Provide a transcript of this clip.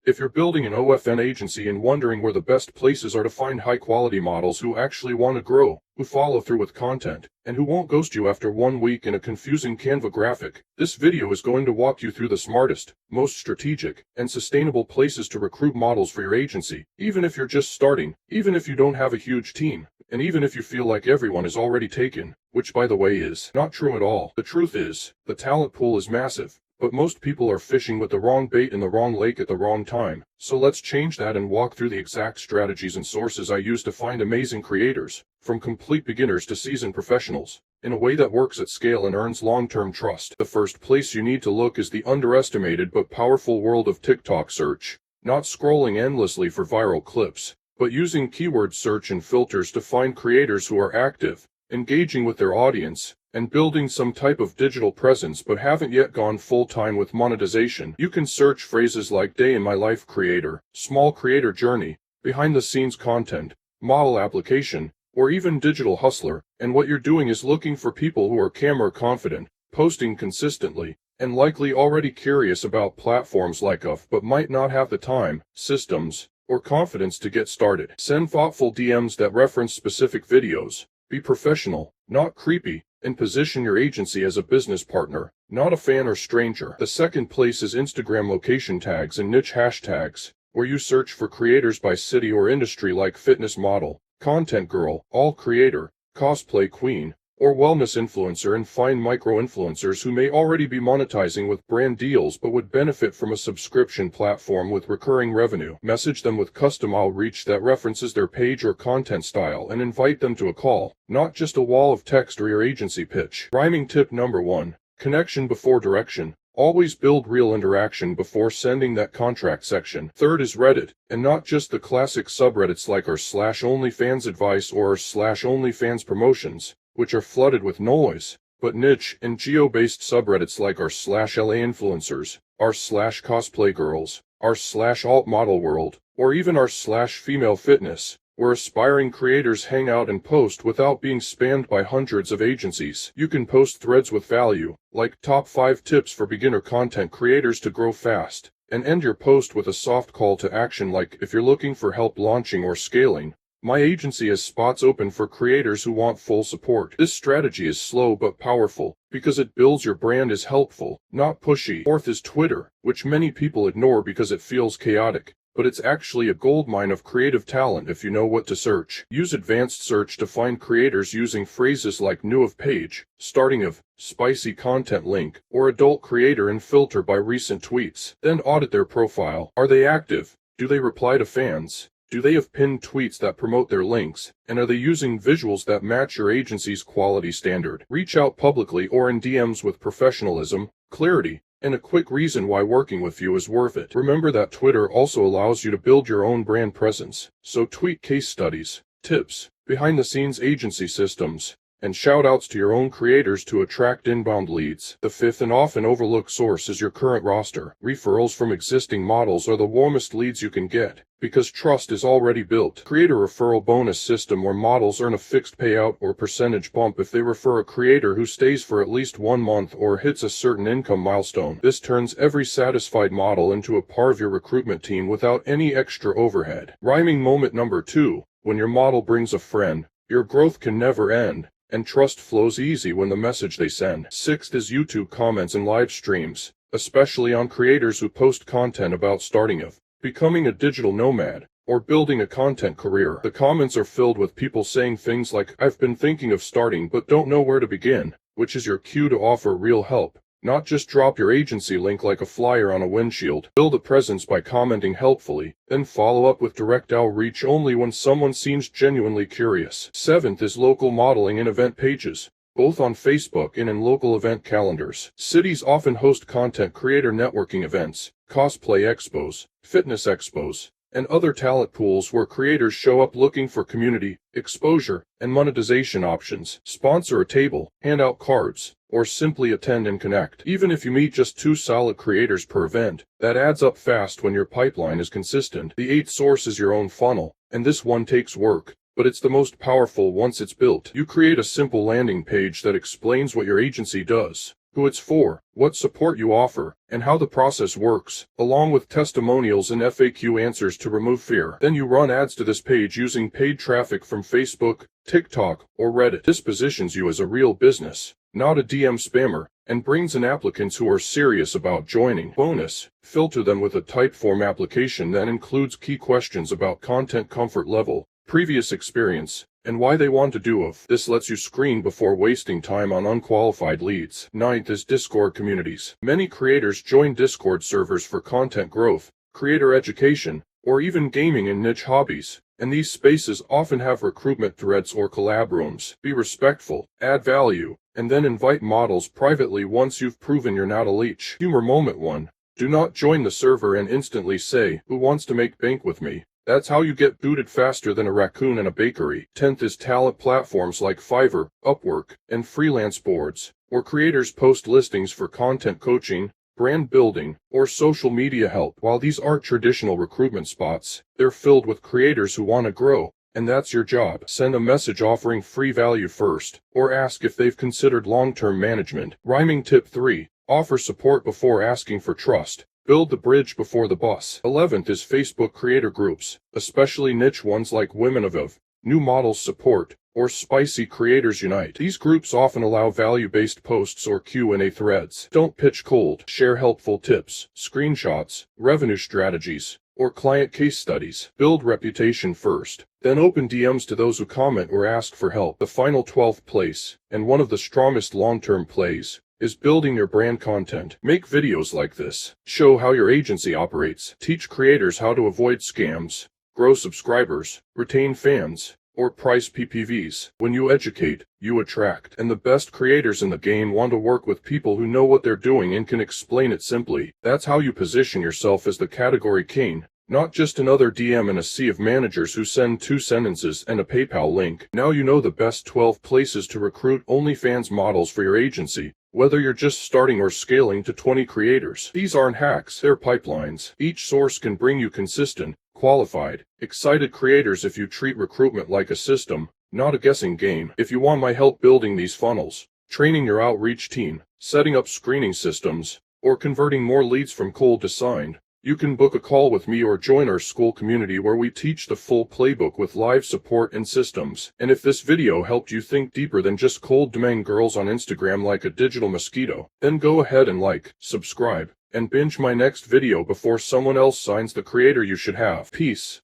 If you're building an OFM agency and wondering where the best places are to find high-quality models who actually want to grow, who follow through with content, and who won't ghost you after 1 week in a confusing Canva graphic, this video is going to walk you through the smartest, most strategic, and sustainable places to recruit models for your agency, even if you're just starting, even if you don't have a huge team, and even if you feel like everyone is already taken, which by the way is not true at all. The truth is, the talent pool is massive. But most people are fishing with the wrong bait in the wrong lake at the wrong time. So let's change that and walk through the exact strategies and sources I use to find amazing creators, from complete beginners to seasoned professionals, in a way that works at scale and earns long-term trust. The first place you need to look is the underestimated but powerful world of TikTok search. Not scrolling endlessly for viral clips, but using keyword search and filters to find creators who are active, engaging with their audience, and building some type of digital presence but haven't yet gone full-time with monetization. You can search phrases like day in my life creator, small creator journey, behind-the-scenes content, model application, or even digital hustler, and what you're doing is looking for people who are camera confident, posting consistently, and likely already curious about platforms like OFM but might not have the time, systems, or confidence to get started. Send thoughtful DMs that reference specific videos. Be professional, not creepy, and position your agency as a business partner, not a fan or stranger. The second place is Instagram location tags and niche hashtags, where you search for creators by city or industry like fitness model, content girl, all creator, cosplay queen, or wellness influencer, and find micro-influencers who may already be monetizing with brand deals but would benefit from a subscription platform with recurring revenue. Message them with custom outreach that references their page or content style and invite them to a call, not just a wall of text or your agency pitch. Rhyming tip number 1. Connection before direction. Always build real interaction before sending that contract section. Third is Reddit, and not just the classic subreddits like r/OnlyFans advice or r/OnlyFans promotions, which are flooded with noise, but niche and geo-based subreddits like r/LA influencers, r/cosplay girls, r/alt model world, or even r/female fitness, where aspiring creators hang out and post without being spammed by hundreds of agencies. You can post threads with value, like top 5 tips for beginner content creators to grow fast, and end your post with a soft call to action like, if you're looking for help launching or scaling, my agency has spots open for creators who want full support. This strategy is slow but powerful, because it builds your brand as helpful, not pushy. Fourth is Twitter, which many people ignore because it feels chaotic, but it's actually a goldmine of creative talent if you know what to search. Use advanced search to find creators using phrases like new of page, starting of, spicy content link, or adult creator and filter by recent tweets. Then audit their profile. Are they active? Do they reply to fans? Do they have pinned tweets that promote their links? And are they using visuals that match your agency's quality standard? Reach out publicly or in DMs with professionalism, clarity, and a quick reason why working with you is worth it. Remember that Twitter also allows you to build your own brand presence, so tweet case studies, tips, behind-the-scenes agency systems, and shout-outs to your own creators to attract inbound leads. The fifth and often overlooked source is your current roster. Referrals from existing models are the warmest leads you can get, because trust is already built. Create a referral bonus system where models earn a fixed payout or percentage bump if they refer a creator who stays for at least 1 month or hits a certain income milestone. This turns every satisfied model into a part of your recruitment team without any extra overhead. Rhyming moment number 2. When your model brings a friend, your growth can never end, and trust flows easy when the message they send. Sixth is YouTube comments and live streams, especially on creators who post content about starting of, becoming a digital nomad, or building a content career. The comments are filled with people saying things like, I've been thinking of starting but don't know where to begin, which is your cue to offer real help. Not just drop your agency link like a flyer on a windshield. Build a presence by commenting helpfully, then follow up with direct outreach only when someone seems genuinely curious. Seventh is local modeling and event pages, both on Facebook and in local event calendars. Cities often host content creator networking events, cosplay expos, fitness expos, and other talent pools where creators show up looking for community, exposure, and monetization options. Sponsor a table, hand out cards, or simply attend and connect. Even if you meet just 2 solid creators per event, that adds up fast when your pipeline is consistent. The 8th source is your own funnel, and this one takes work, but it's the most powerful once it's built. You create a simple landing page that explains what your agency does, who it's for, what support you offer, and how the process works, along with testimonials and FAQ answers to remove fear. Then you run ads to this page using paid traffic from Facebook, TikTok, or Reddit. This positions you as a real business, not a DM spammer, and brings in applicants who are serious about joining. Bonus, filter them with a Typeform application that includes key questions about content comfort level, previous experience, and why they want to do OFF. This lets you screen before wasting time on unqualified leads. Ninth is Discord communities. Many creators join Discord servers for content growth, creator education, or even gaming and niche hobbies, and these spaces often have recruitment threads or collab rooms. Be respectful, add value, and then invite models privately once you've proven you're not a leech. Humor moment 1. Do not join the server and instantly say, "Who wants to make bank with me?" That's how you get booted faster than a raccoon in a bakery. 10th is talent platforms like Fiverr, Upwork, and freelance boards, where creators post listings for content coaching, brand building, or social media help. While these aren't traditional recruitment spots, they're filled with creators who want to grow, and that's your job. Send a message offering free value first, or ask if they've considered long-term management. Rhyming tip 3. Offer support before asking for trust. Build the bridge before the bus. 11th is Facebook creator groups, especially niche ones like Women of OFF, New Models Support, or Spicy Creators Unite. These groups often allow value-based posts or Q&A threads. Don't pitch cold. Share helpful tips, screenshots, revenue strategies, or client case studies. Build reputation first, then open DMs to those who comment or ask for help. The final 12th place, and one of the strongest long-term plays, is building your brand content. Make videos like this. Show how your agency operates. Teach creators how to avoid scams, grow subscribers, retain fans, or price PPVs. When you educate, you attract. And the best creators in the game want to work with people who know what they're doing and can explain it simply. That's how you position yourself as the category king, not just another DM in a sea of managers who send 2 sentences and a PayPal link. Now you know the best 12 places to recruit OnlyFans models for your agency, whether you're just starting or scaling to 20 creators. These aren't hacks, they're pipelines. Each source can bring you consistent, qualified, excited creators if you treat recruitment like a system, not a guessing game. If you want my help building these funnels, training your outreach team, setting up screening systems, or converting more leads from cold to signed, you can book a call with me or join our school community where we teach the full playbook with live support and systems. And if this video helped you think deeper than just cold demand girls on Instagram like a digital mosquito, then go ahead and like, subscribe, and binge my next video before someone else signs the creator you should have. Peace.